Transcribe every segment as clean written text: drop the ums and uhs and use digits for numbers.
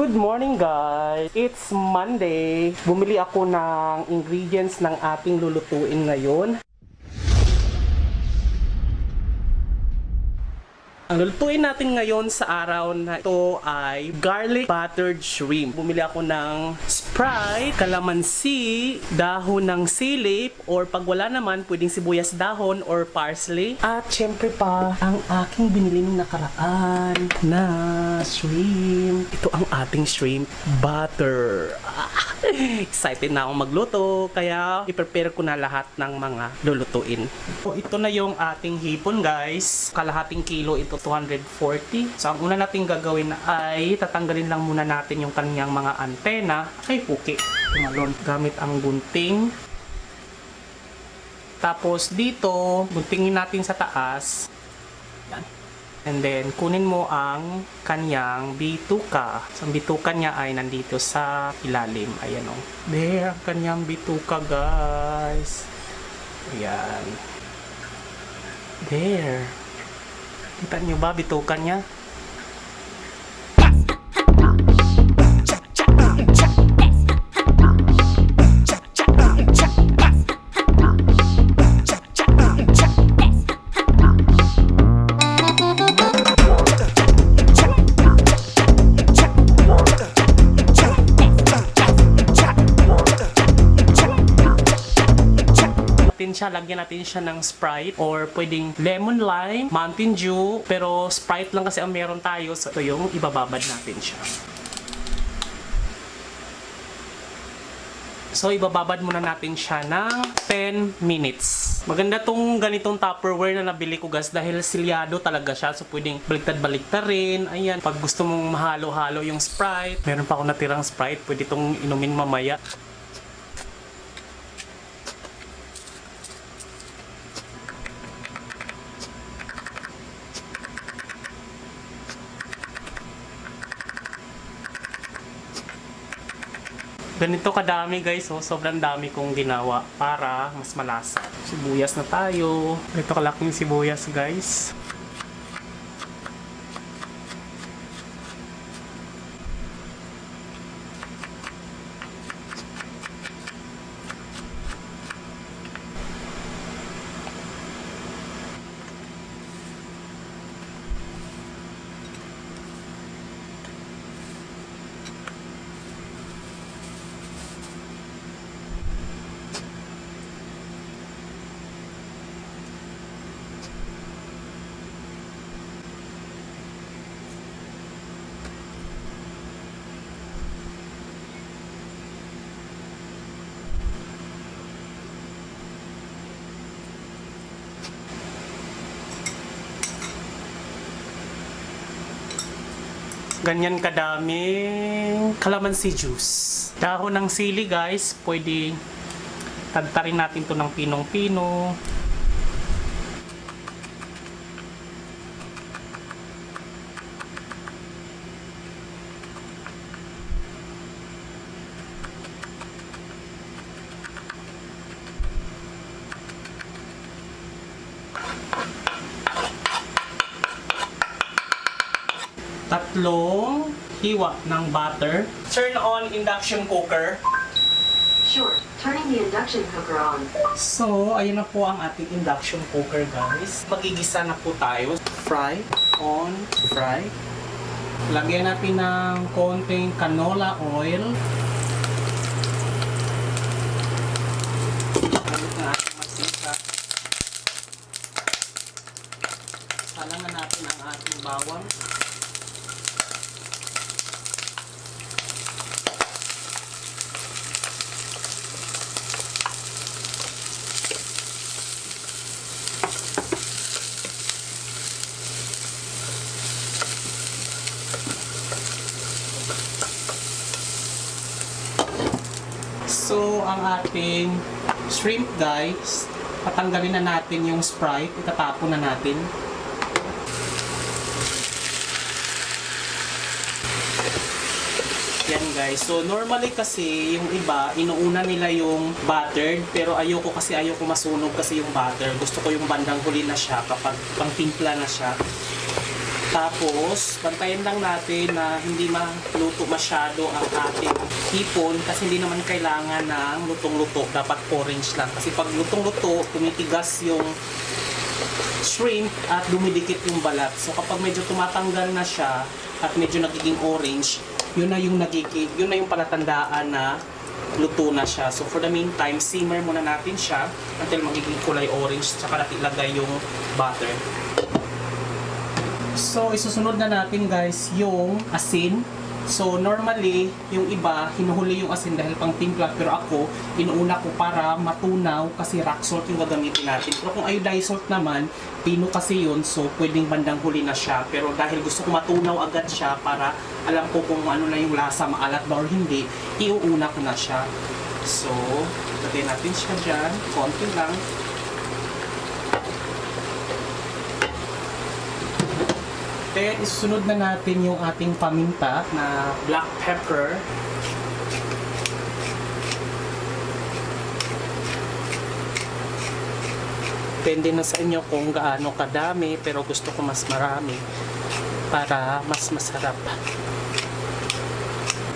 Good morning guys! It's Monday. Bumili ako ng ingredients ng ating lulutuin ngayon. Ang lulutuin natin ngayon sa araw na ito ay garlic buttered shrimp. Bumili ako ng Sprite, kalamansi, dahon ng silip, or pag wala naman, pwedeng sibuyas dahon or parsley. At syempre pa, ang aking binili nung nakaraan na shrimp. Ito ang ating shrimp butter. Excited na akong magluto, kaya i-prepare ko na lahat ng mga lulutuin. So, ito na yung ating hipon guys. Kalahating kilo ito, 240. So, ang una natin gagawin ay tatanggalin lang muna natin yung kanyang mga antena. Ay, puki. Tumalon. Gamit ang gunting. Tapos, dito, guntingin natin sa taas. Yan. And then, kunin mo ang kanyang bituka. So, ang bituka niya ay nandito sa ilalim. Ayan o. There, ang kanyang bituka, guys. Ayan. There. Kita niyo ba bituka niya? Lagyan natin siya ng Sprite or pwedeng lemon lime, Mountain Dew, pero Sprite lang kasi ang meron tayo, so ito yung ibababad natin siya. So ibababad muna natin siya ng 10 minutes. Maganda tong ganitong Tupperware na nabili ko guys dahil silyado talaga siya, so pwedeng baliktad-baliktad rin. Ayan, pag gusto mong mahalo-halo yung Sprite, meron pa ako natirang Sprite, pwede itong inumin mamaya. Ganito kadami guys, oh. Sobrang dami kong ginawa para mas malasa. Sibuyas na tayo. Ganito kalaking sibuyas guys. Ganyan kadaming calamansi juice. Dahon ng sili guys, pwede tagtarin natin to ng pinong-pino. Tatlong hiwa ng butter. Turn on induction cooker. Sure, turning the induction cooker on. So, ayun na po ang ating induction cooker guys. Magigisa na po tayo. Fry, on, fry. Lagyan natin ng konting canola oil. Gamit na ating masika. Salangan natin ang ating bawang. So, ang ating shrimp guys, patanggalin na natin yung Sprite, itatapon na natin. Yan guys. So, normally kasi yung iba, inuuna nila yung buttered, pero ayoko masunog kasi yung butter. Gusto ko yung bandang huli na siya kapag pang timpla na siya. Tapos, bantayan lang natin na hindi maluto masyado ang ating hipon kasi hindi naman kailangan ng lutong-luto. Dapat orange lang. Kasi pag lutong-luto, tumitigas yung shrimp at dumidikit yung balat. So kapag medyo tumatanggal na siya at medyo nagiging orange, yun na yung palatandaan na luto na siya. So for the meantime, simmer muna natin siya until magiging kulay orange, tsaka natin ilagay yung butter. So isusunod na natin guys yung asin. So normally, yung iba, hinuhuli yung asin dahil pang timpla, pero ako, inuuna ko para matunaw kasi rock salt yung gagamitin natin. Pero kung iodized salt naman, pino kasi yun, so pwedeng bandang huli na siya. Pero dahil gusto ko matunaw agad siya para alam ko kung ano na yung lasa, maalat ba or hindi, iuuna ko na siya. So, lagay natin siya dyan, konti lang. Then, isusunod na natin yung ating paminta na black pepper. Depende na sa inyo kung gaano kadami, pero gusto ko mas marami para mas masarap.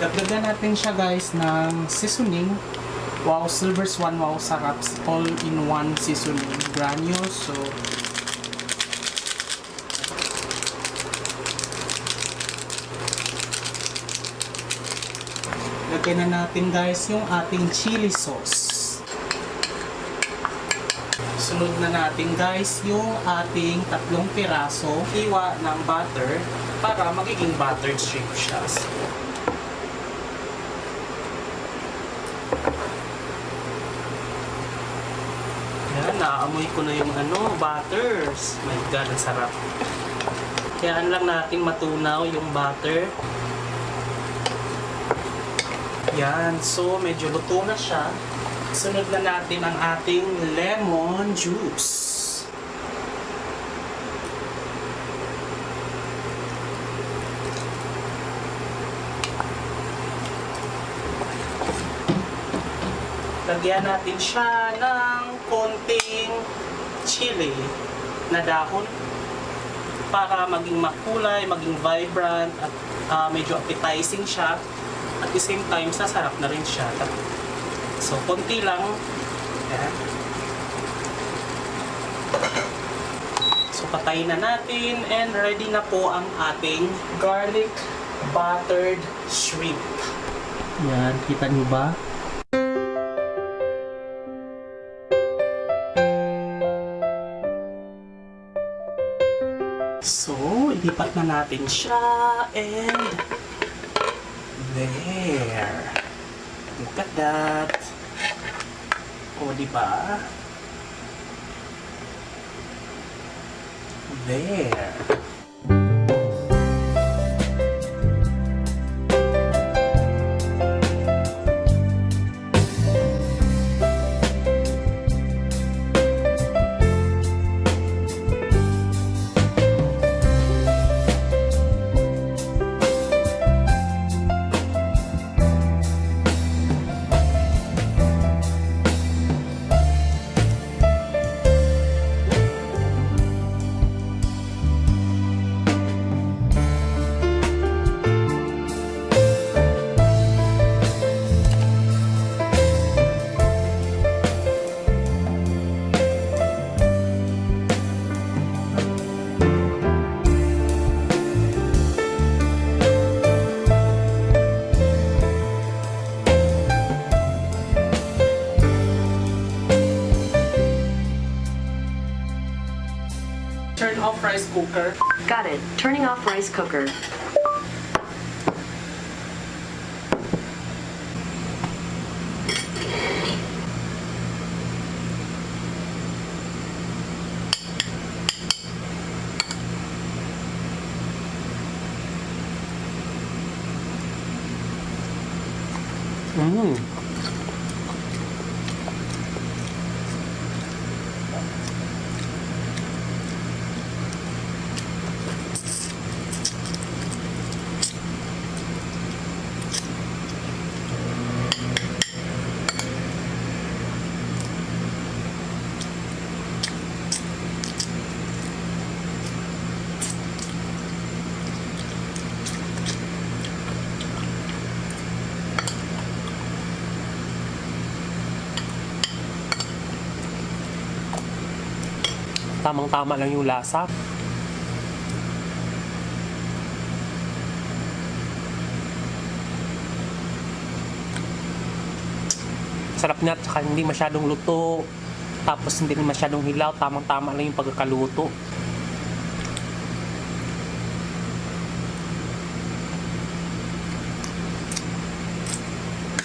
Dagdagan natin siya guys ng seasoning. Wow, Silver Swan, wow, sarap. All-in-one seasoning granules. So, lagyan na natin guys yung ating chili sauce. Sunod na natin guys yung ating 3 piraso hiwa ng butter para magiging buttered shrimp siya. So, yan, naamoy ko na yung butters. My God, ang sarap. Kayaan lang natin matunaw yung butter. Yan, so medyo luto na siya. Sunod na natin ang ating lemon juice. Lagyan natin siya ng konting chili na dahon para maging makulay, maging vibrant at medyo appetizing siya. At the same time, sasarap na rin siya. So, konti lang. Ayan. So, patayin na natin and ready na po ang ating garlic buttered shrimp. Yan, kita niyo ba? So, ilipat na natin siya and there. Look at that. O, diba? There. Turn off rice cooker. Got it. Turning off rice cooker. Mmm. Tamang-tama lang yung lasa. Sarap niya, tsaka hindi masyadong luto. Tapos hindi rin masyadong hilaw. Tamang-tama lang yung pagkakaluto.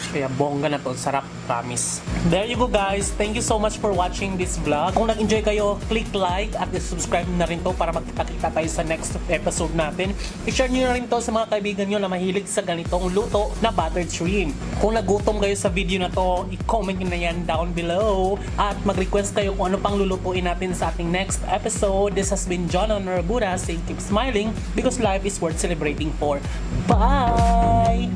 Kaya bongga na to, sarap, promise. There you go guys, thank you so much for watching this vlog. Kung nag-enjoy kayo, click like at subscribe na rin to para magkita-kita tayo sa next episode natin. I-share nyo na rin to sa mga kaibigan nyo na mahilig sa ganitong luto na buttered shrimp. Kung nagutom kayo sa video na to, i-comment nyo na yan down below. At mag-request kayo kung ano pang lulutuin natin sa ating next episode. This has been John Honorabura saying keep smiling because life is worth celebrating for. Bye!